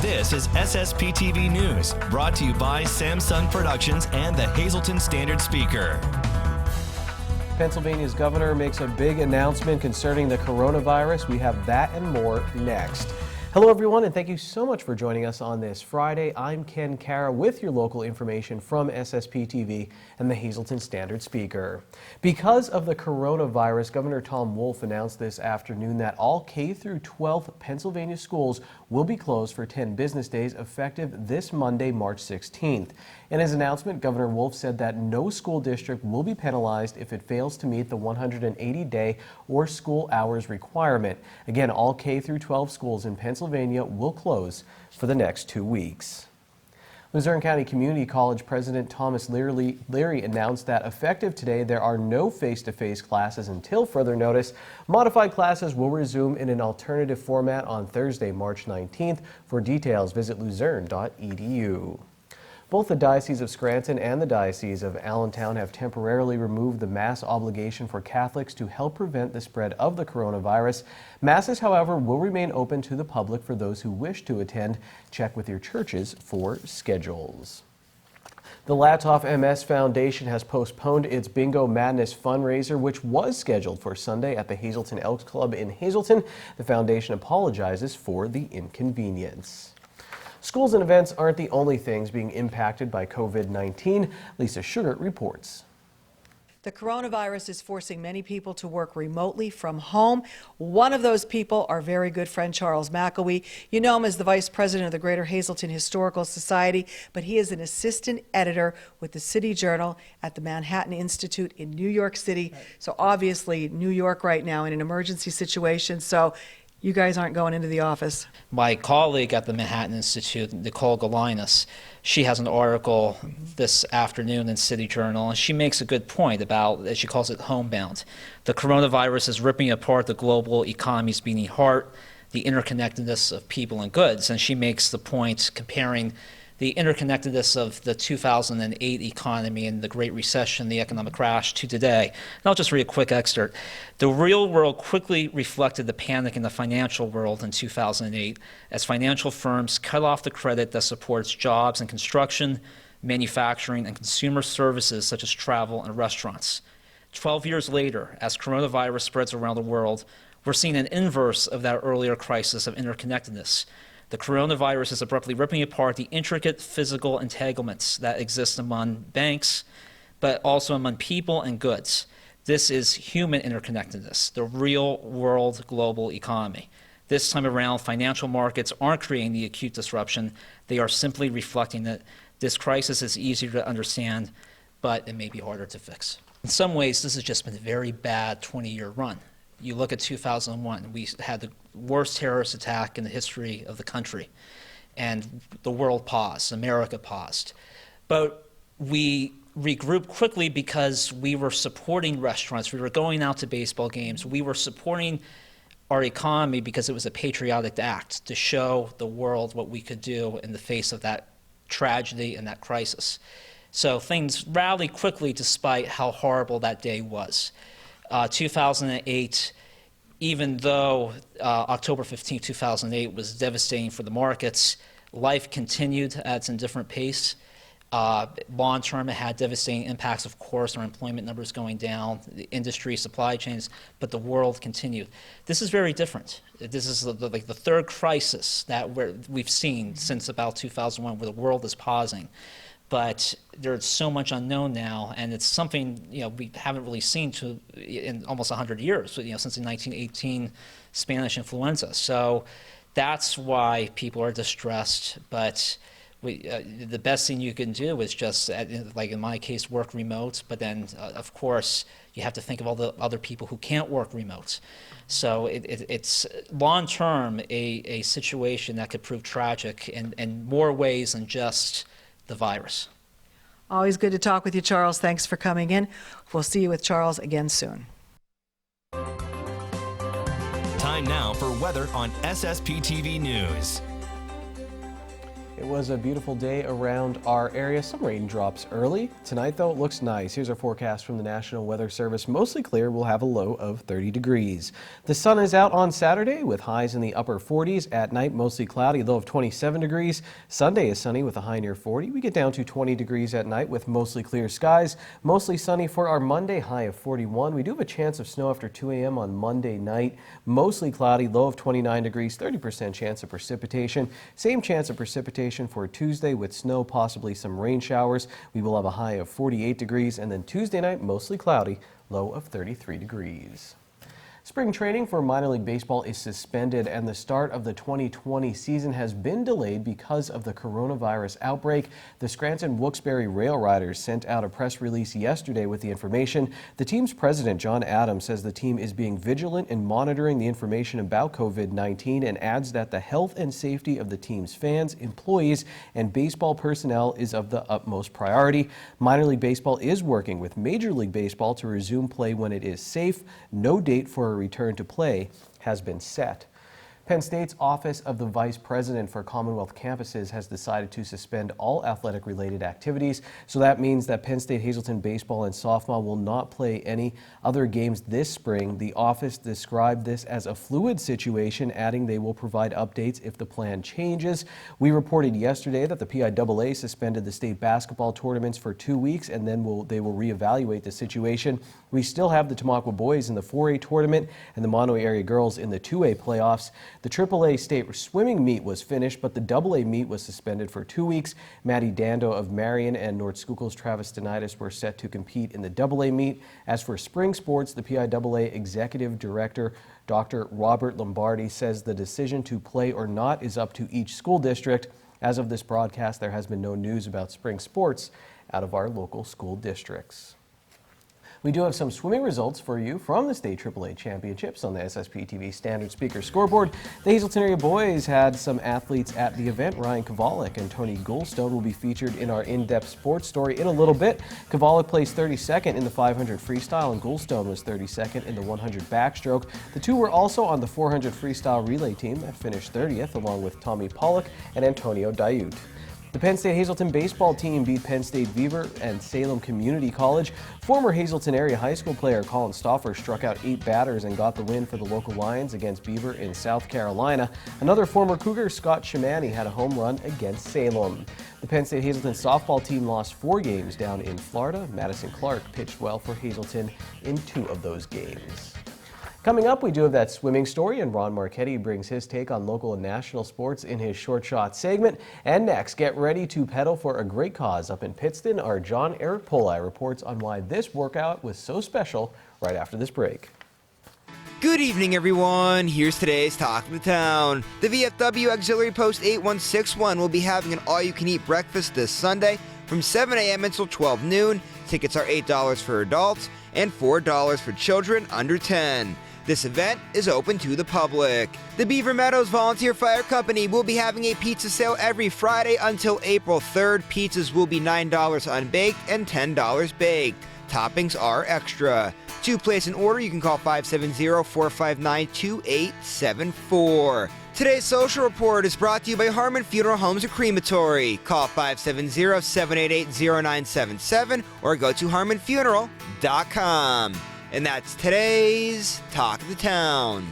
This is SSPTV News, brought to you by Samsung Productions and the Hazleton Standard Speaker. Pennsylvania's governor makes a big announcement concerning the coronavirus. We have that and more next. Hello everyone, and thank you so much for joining us on this Friday. I'm Ken Kara with your local information from SSPTV and the Hazleton Standard Speaker. Because of the coronavirus, Governor Tom Wolf announced this afternoon that all K through 12 Pennsylvania schools will be closed for 10 business days effective this Monday, March 16th. In his announcement, Governor Wolf said that no school district will be penalized if it fails to meet the 180-day or school hours requirement. Again, all K through 12 schools in Pennsylvania will close for the next 2 weeks. Luzerne County Community College President Thomas Leary announced that effective today, there are no face-to-face classes until further notice. Modified classes will resume in an alternative format on Thursday, March 19th. For details, visit luzerne.edu. Both the Diocese of Scranton and the Diocese of Allentown have temporarily removed the Mass obligation for Catholics to help prevent the spread of the coronavirus. Masses, however, will remain open to the public for those who wish to attend. Check with your churches for schedules. The Latoff MS Foundation has postponed its Bingo Madness fundraiser, which was scheduled for Sunday at the Hazleton Elks Club in Hazleton. The foundation apologizes for the inconvenience. Schools and events aren't the only things being impacted by COVID-19. Lisa Sugar reports. The coronavirus is forcing many people to work remotely from home. One of those people, our very good friend Charles McElwee. You know him as the vice president of the Greater Hazleton Historical Society, but he is an assistant editor with the City Journal at the Manhattan Institute in New York City. So obviously New York right now in an emergency situation. So you guys aren't going into the office. My colleague at the Manhattan Institute, Nicole Galinas, she has an article this afternoon in City Journal, and she makes a good point about, as she calls it, homebound. The coronavirus is ripping apart the global economy's beating heart, the interconnectedness of people and goods, and she makes the point comparing the interconnectedness of the 2008 economy and the Great Recession, the economic crash, to today. And I'll just read a quick excerpt. The real world quickly reflected the panic in the financial world in 2008 as financial firms cut off the credit that supports jobs in construction, manufacturing, and consumer services such as travel and restaurants. 12 years later, as coronavirus spreads around the world, we're seeing an inverse of that earlier crisis of interconnectedness. The coronavirus is abruptly ripping apart the intricate physical entanglements that exist among banks, but also among people and goods. This is human interconnectedness, the real world global economy. This time around, financial markets aren't creating the acute disruption. They are simply reflecting that this crisis is easier to understand, but it may be harder to fix. In some ways, this has just been a very bad 20-year run. You look at 2001, we had the worst terrorist attack in the history of the country, and the world paused, America paused. But we regrouped quickly because we were supporting restaurants, we were going out to baseball games, we were supporting our economy because it was a patriotic act to show the world what we could do in the face of that tragedy and that crisis. So things rallied quickly despite how horrible that day was. 2008, even though October 15, 2008 was devastating for the markets, life continued at its indifferent pace. Long term, it had devastating impacts, of course, our employment numbers going down, the industry, supply chains, but the world continued. This is very different. This is like the third crisis that we've seen since about 2001 where the world is pausing. But there's so much unknown now, and it's something we haven't really seen in almost 100 years, since the 1918 Spanish influenza. So that's why people are distressed. But the best thing you can do is just, like in my case, work remote. But then, of course, you have to think of all the other people who can't work remote. So it's long-term a situation that could prove tragic in more ways than just the virus. Always good to talk with you, Charles. Thanks for coming in. We'll see you with Charles again soon. Time now for weather on SSPTV News. It was a beautiful day around our area. Some raindrops early. Tonight, though, it looks nice. Here's our forecast from the National Weather Service. Mostly clear. We'll have a low of 30 degrees. The sun is out on Saturday with highs in the upper 40s. At night, mostly cloudy, low of 27 degrees. Sunday is sunny with a high near 40. We get down to 20 degrees at night with mostly clear skies. Mostly sunny for our Monday, high of 41. We do have a chance of snow after 2 a.m. on Monday night. Mostly cloudy, low of 29 degrees, 30% chance of precipitation. Same chance of precipitation for Tuesday with snow, possibly some rain showers. We will have a high of 48 degrees, and then Tuesday night, mostly cloudy, low of 33 degrees. Spring training for minor league baseball is suspended, and the start of the 2020 season has been delayed because of the coronavirus outbreak. The Scranton-Wilkes-Barre Rail Riders sent out a press release yesterday with the information. The team's president, John Adams, says the team is being vigilant in monitoring the information about COVID-19 and adds that the health and safety of the team's fans, employees, and baseball personnel is of the utmost priority. Minor league baseball is working with Major League Baseball to resume play when it is safe. No date for a return to play has been set. Penn State's Office of the Vice President for Commonwealth Campuses has decided to suspend all athletic-related activities. So that means that Penn State Hazleton baseball and softball will not play any other games this spring. The office described this as a fluid situation, adding they will provide updates if the plan changes. We reported yesterday that the PIAA suspended the state basketball tournaments for 2 weeks, and then they will reevaluate the situation. We still have the Tamaqua boys in the 4A tournament and the Monterey area girls in the 2A playoffs. The AAA state swimming meet was finished, but the AA meet was suspended for 2 weeks. Maddie Dando of Marion and North Schuylkill's Travis Denitis were set to compete in the AA meet. As for spring sports, the PIAA Executive Director, Dr. Robert Lombardi, says the decision to play or not is up to each school district. As of this broadcast, there has been no news about spring sports out of our local school districts. We do have some swimming results for you from the state AAA championships on the SSPTV standard speaker scoreboard. The Hazleton area boys had some athletes at the event. Ryan Kovalik and Tony Goldstone will be featured in our in-depth sports story in a little bit. Kovalik placed 32nd in the 500 freestyle and Goldstone was 32nd in the 100 backstroke. The two were also on the 400 freestyle relay team that finished 30th along with Tommy Pollock and Antonio Diute. The Penn State Hazleton baseball team beat Penn State Beaver and Salem Community College. Former Hazleton area high school player Colin Stauffer struck out 8 batters and got the win for the local Lions against Beaver in South Carolina. Another former Cougar, Scott Shimani, had a home run against Salem. The Penn State Hazleton softball team lost 4 games down in Florida. Madison Clark pitched well for Hazleton in 2 of those games. Coming up, we do have that swimming story, and Ron Marchetti brings his take on local and national sports in his short shot segment. And next, get ready to pedal for a great cause up in Pittston. Our John Eric Poli reports on why this workout was so special right after this break. Good evening, everyone. Here's today's Talk of the Town. The VFW Auxiliary Post 8161 will be having an all-you-can-eat breakfast this Sunday from 7 a.m. until 12 noon. Tickets are $8 for adults and $4 for children under 10. This event is open to the public. The Beaver Meadows Volunteer Fire Company will be having a pizza sale every Friday until April 3rd. Pizzas will be $9 unbaked and $10 baked. Toppings are extra. To place an order, you can call 570-459-2874. Today's social report is brought to you by Harmon Funeral Homes and Crematory. Call 570-788-0977 or go to harmonfuneral.com. And that's today's Talk of the Town.